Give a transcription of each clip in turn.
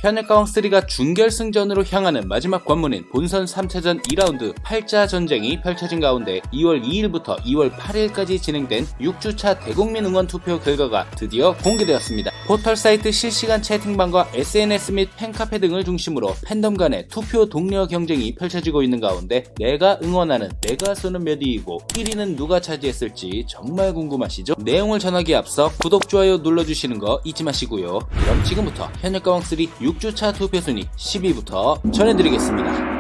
현역가왕3가 준결승전으로 향하는 마지막 관문인 본선 3차전 2라운드 8자 전쟁이 펼쳐진 가운데 2월 2일부터 2월 8일까지 진행된 6주차 대국민 응원 투표 결과가 드디어 공개되었습니다. 포털 사이트 실시간 채팅방과 SNS 및 팬카페 등을 중심으로 팬덤 간의 투표 동료 경쟁이 펼쳐지고 있는 가운데 내가 응원하는 내 가수는 몇 위이고 1위는 누가 차지했을지 정말 궁금하시죠? 내용을 전하기에 앞서 구독, 좋아요 눌러주시는 거 잊지 마시고요. 그럼 지금부터 현역가왕3 6주차 투표 순위 10위부터 전해드리겠습니다.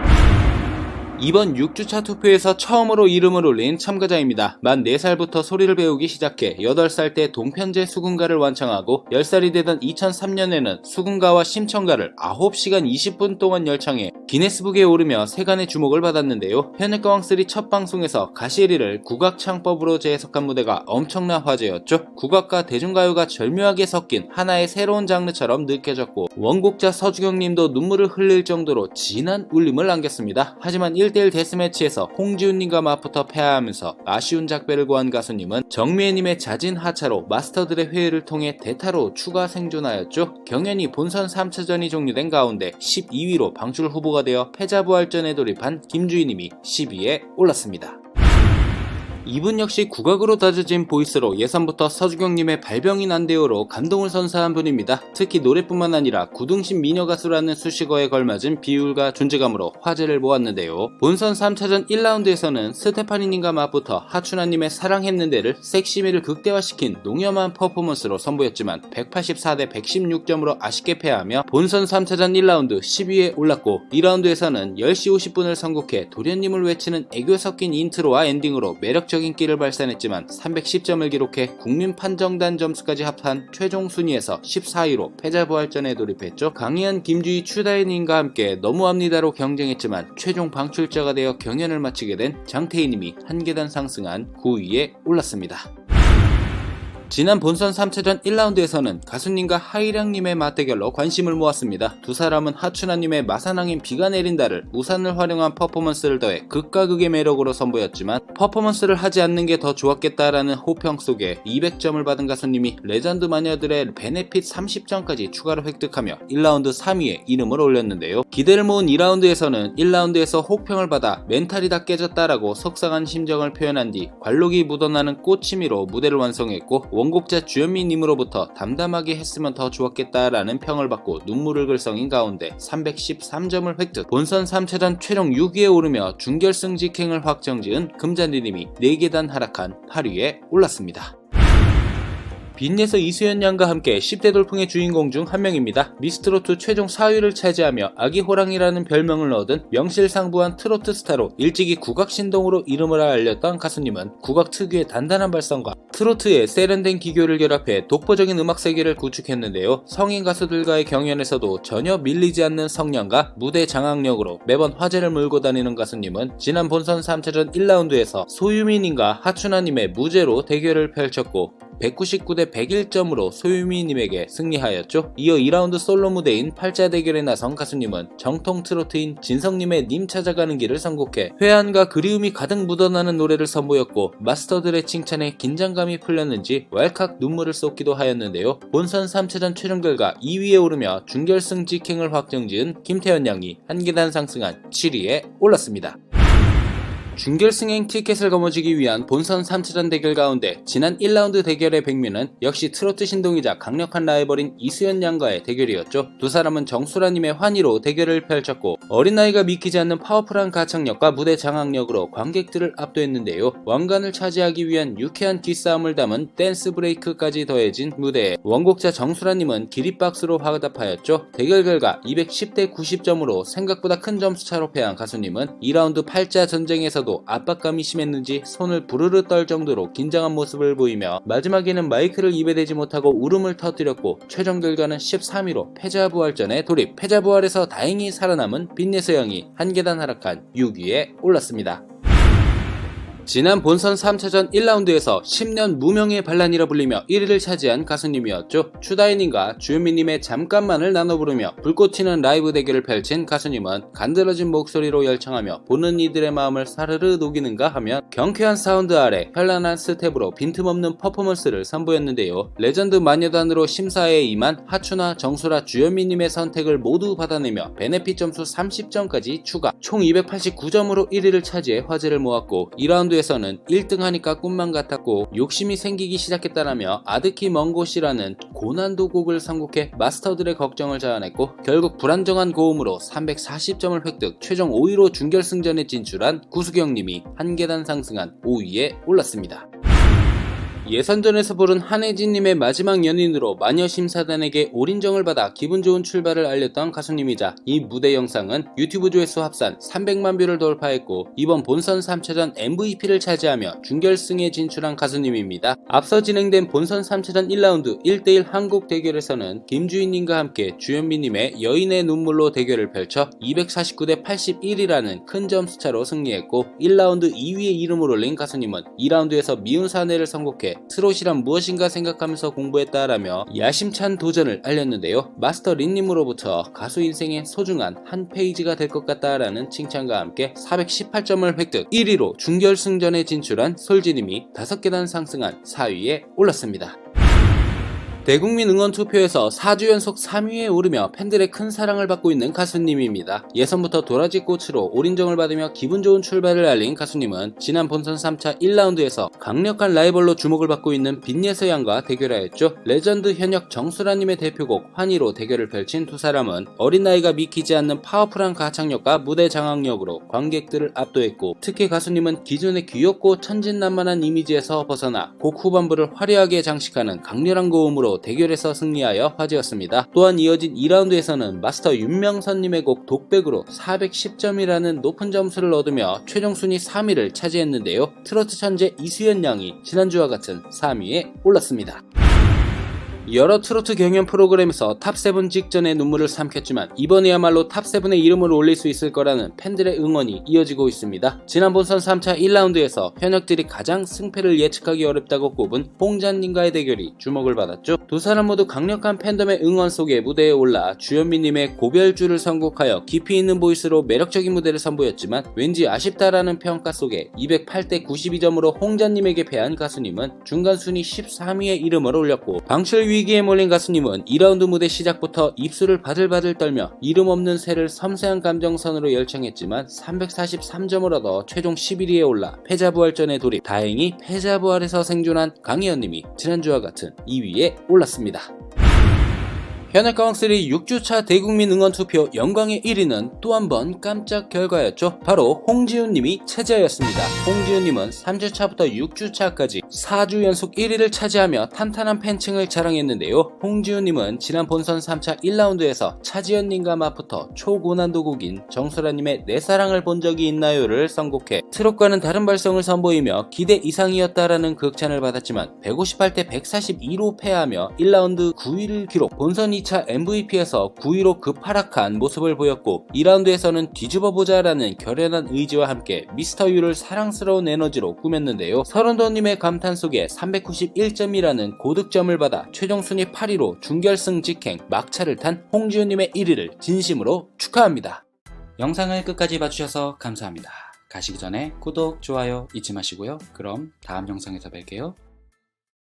이번 6주차 투표에서 처음으로 이름을 올린 참가자입니다. 만 4살부터 소리를 배우기 시작해 8살 때 동편제 수군가를 완창하고 10살이 되던 2003년에는 수군가와 심청가를 9시간 20분 동안 열창해 기네스북에 오르며 세간의 주목을 받았는데요. 현역가왕3 첫 방송에서 가시리를 국악창법으로 재해석한 무대가 엄청난 화제였죠. 국악과 대중가요가 절묘하게 섞인 하나의 새로운 장르처럼 느껴졌고 원곡자 서주경님도 눈물을 흘릴 정도로 진한 울림을 남겼습니다. 하지만 1대1 데스매치에서 홍지훈님과 맞붙어 패하하면서 아쉬운 작배를 고한 가수님은 정미애님의 잦은 하차로 마스터들의 회의를 통해 대타로 추가 생존하였죠. 경연이 본선 3차전이 종료된 가운데 12위로 방출 후보가 되어 패자부활전에 돌입한 김주희님이 10위에 올랐습니다. 이분 역시 국악으로 다져진 보이스로 예선부터 서주경님의 발병인 안돼요로 감동을 선사한 분입니다. 특히 노래뿐만 아니라 구둥신 미녀가수라는 수식어에 걸맞은 비율과 존재감으로 화제를 모았는데요. 본선 3차전 1라운드에서는 스테파니님과 맞붙어 하춘아님의 사랑했는데를 섹시미를 극대화시킨 농염한 퍼포먼스로 선보였지만 184대 116점으로 아쉽게 패하며 본선 3차전 1라운드 10위에 올랐고 2라운드에서는 10시 50분을 선곡해 도련님을 외치는 애교 섞인 인트로와 엔딩으로 매력적 인기를 발산했지만 310점을 기록해 국민 판정단 점수까지 합한 최종 순위에서 14위로 패자부활전에 돌입했죠. 강희한, 김주희, 추다혜님과 함께 너무합니다로 경쟁했지만 최종 방출자가 되어 경연을 마치게 된 장태희님이 한 계단 상승한 9위에 올랐습니다. 지난 본선 3차전 1라운드에서는 가수님과 하이량님의 맞대결로 관심을 모았습니다. 두 사람은 하춘아님의 마산항인 비가 내린다를 우산을 활용한 퍼포먼스를 더해 극과 극의 매력으로 선보였지만 퍼포먼스를 하지 않는 게 더 좋았겠다라는 호평 속에 200점을 받은 가수님이 레전드 마녀들의 베네핏 30점까지 추가로 획득하며 1라운드 3위에 이름을 올렸는데요. 기대를 모은 2라운드에서는 1라운드에서 호평을 받아 멘탈이 다 깨졌다라고 속상한 심정을 표현한 뒤 관록이 묻어나는 꽃치미로 무대를 완성했고 원곡자 주현미님으로부터 담담하게 했으면 더 좋았겠다라는 평을 받고 눈물을 글썽인 가운데 313점을 획득, 본선 3차전 최종 6위에 오르며 준결승 직행을 확정지은 금잔디님이 4계단 하락한 8위에 올랐습니다. 빈예서 이수연 양과 함께 10대 돌풍의 주인공 중 한 명입니다. 미스트로트 최종 4위를 차지하며 아기호랑이라는 별명을 얻은 명실상부한 트로트 스타로 일찍이 국악 신동으로 이름을 알렸던 가수님은 국악 특유의 단단한 발성과 트로트의 세련된 기교를 결합해 독보적인 음악 세계를 구축했는데요. 성인 가수들과의 경연에서도 전혀 밀리지 않는 성량과 무대 장악력으로 매번 화제를 몰고 다니는 가수님은 지난 본선 3차전 1라운드에서 소유미님과 하춘아님의 무제로 대결을 펼쳤고 199대 101점으로 소유미님에게 승리하였죠. 이어 2라운드 솔로 무대인 8자 대결에 나선 가수님은 정통 트로트인 진성님의 님 찾아가는 길을 선곡해 회한과 그리움이 가득 묻어나는 노래를 선보였고 마스터들의 칭찬에 긴장감이 풀렸는지 왈칵 눈물을 쏟기도 하였는데요. 본선 3차전 최종 결과 2위에 오르며 준결승 직행을 확정지은 김태현 양이 한 계단 상승한 7위에 올랐습니다. 준결승행 티켓을 거머쥐기 위한 본선 3차전 대결 가운데 지난 1라운드 대결의 백미는 역시 트로트 신동이자 강력한 라이벌인 이수연 양과의 대결이었죠. 두 사람은 정수라님의 환희로 대결을 펼쳤고 어린아이가 믿기지 않는 파워풀한 가창력과 무대 장악력으로 관객들을 압도했는데요. 왕관을 차지하기 위한 유쾌한 기싸움을 담은 댄스 브레이크까지 더해진 무대에 원곡자 정수라님은 기립박수로 화답하였죠. 대결 결과 210대 90점으로 생각보다 큰 점수차로 패한 가수님은 2라운드 8자 전쟁에서도 압박감이 심했는지 손을 부르르 떨 정도로 긴장한 모습을 보이며 마지막에는 마이크를 입에 대지 못하고 울음을 터뜨렸고 최종 결과는 13위로 패자부활전에 돌입, 패자부활에서 다행히 살아남은 빈예서 양이 한 계단 하락한 6위에 올랐습니다. 지난 본선 3차전 1라운드에서 10년 무명의 반란이라 불리며 1위를 차지한 가수님이었죠. 추다이님과 주현미님의 잠깐만을 나눠 부르며 불꽃 튀는 라이브 대결을 펼친 가수님은 간드러진 목소리로 열창하며 보는 이들의 마음을 사르르 녹이는가 하면 경쾌한 사운드 아래 현란한 스텝으로 빈틈없는 퍼포먼스를 선보였는데요. 레전드 마녀단으로 심사에 임한 하추나 정수라 주현미님의 선택을 모두 받아내며 베네핏 점수 30점까지 추가, 총 289점으로 1위를 차지해 화제를 모았고 2라운드에서는 1등 하니까 꿈만 같았고 욕심이 생기기 시작했다라며 아드키 먼 곳이라는 고난도 곡을 선곡해 마스터들의 걱정을 자아냈고 결국 불안정한 고음으로 340점을 획득, 최종 5위로 준결승전에 진출한 구수경님이 한 계단 상승한 5위에 올랐습니다. 예선전에서 부른 한혜진님의 마지막 연인으로 마녀심사단에게 올인정을 받아 기분 좋은 출발을 알렸던 가수님이자 이 무대 영상은 유튜브 조회수 합산 300만 뷰를 돌파했고 이번 본선 3차전 MVP를 차지하며 준결승에 진출한 가수님입니다. 앞서 진행된 본선 3차전 1라운드 1대1 한국 대결에서는 김주희님과 함께 주현미님의 여인의 눈물로 대결을 펼쳐 249대 81이라는 큰 점수차로 승리했고 1라운드 2위에 이름을 올린 가수님은 2라운드에서 미운 사내를 선곡해 트롯이란 무엇인가 생각하면서 공부했다라며 야심찬 도전을 알렸는데요. 마스터 린님으로부터 가수 인생의 소중한 한 페이지가 될 것 같다라는 칭찬과 함께 418점을 획득, 1위로 준결승전에 진출한 솔지님이 5계단 상승한 4위에 올랐습니다. 대국민 응원 투표에서 4주 연속 3위에 오르며 팬들의 큰 사랑을 받고 있는 가수님입니다. 예선부터 도라지 꽃으로 올인정을 받으며 기분 좋은 출발을 알린 가수님은 지난 본선 3차 1라운드에서 강력한 라이벌로 주목을 받고 있는 빈예서 양과 대결하였죠. 레전드 현역 정수라님의 대표곡 환희로 대결을 펼친 두 사람은 어린 나이가 믿기지 않는 파워풀한 가창력과 무대 장악력으로 관객들을 압도했고 특히 가수님은 기존의 귀엽고 천진난만한 이미지에서 벗어나 곡 후반부를 화려하게 장식하는 강렬한 고음으로 대결에서 승리하여 화제였습니다. 또한 이어진 2라운드에서는 마스터 윤명선님의 곡 독백으로 410점이라는 높은 점수를 얻으며 최종 순위 3위를 차지했는데요. 트로트 천재 이수연 양이 지난주와 같은 3위에 올랐습니다. 여러 트로트 경연 프로그램에서 탑7 직전에 눈물을 삼켰지만 이번에야말로 탑7의 이름을 올릴 수 있을 거라는 팬들의 응원이 이어지고 있습니다. 지난 본선 3차 1라운드에서 현역들이 가장 승패를 예측하기 어렵다고 꼽은 홍자님과의 대결이 주목을 받았죠. 두 사람 모두 강력한 팬덤의 응원 속에 무대에 올라 주현미님의 고별주를 선곡하여 깊이 있는 보이스로 매력적인 무대를 선보였지만 왠지 아쉽다라는 평가 속에 208대 92점으로 홍자님에게 패한 가수님은 중간 순위 13위에 이름을 올렸고 방출 위기에 몰린 가수님은 2라운드 무대 시작부터 입술을 바들바들 떨며 이름 없는 새를 섬세한 감정선으로 열창했지만 343점을 얻어 최종 11위에 올라 패자부활전에 돌입, 다행히 패자부활에서 생존한 강혜연님이 지난주와 같은 2위에 올랐습니다. 현역가왕3 6주차 대국민 응원투표 영광의 1위는 또 한 번 깜짝 결과였죠. 바로 홍지훈님이 차지하였습니다. 홍지훈님은 3주차부터 6주차까지 4주 연속 1위를 차지하며 탄탄한 팬층을 자랑했는데요. 홍지훈님은 지난 본선 3차 1라운드에서 차지연님과 맞붙어 초고난도 곡인 정수라님의 내 사랑을 본 적이 있나요를 선곡해 트롯과는 다른 발성을 선보이며 기대 이상이었다라는 극찬을 받았지만 158대 142로 패하며 1라운드 9위를 기록, 본선 2차 MVP에서 9위로 급하락한 모습을 보였고 2라운드에서는 뒤집어보자라는 결연한 의지와 함께 미스터 유를 사랑스러운 에너지로 꾸몄는데요. 서른도님의 감탄 속에 391점이라는 고득점을 받아 최종 순위 8위로 준결승 직행 막차를 탄 홍지훈님의 1위를 진심으로 축하합니다. 영상을 끝까지 봐주셔서 감사합니다. 가시기 전에 구독, 좋아요 잊지 마시고요. 그럼 다음 영상에서 뵐게요.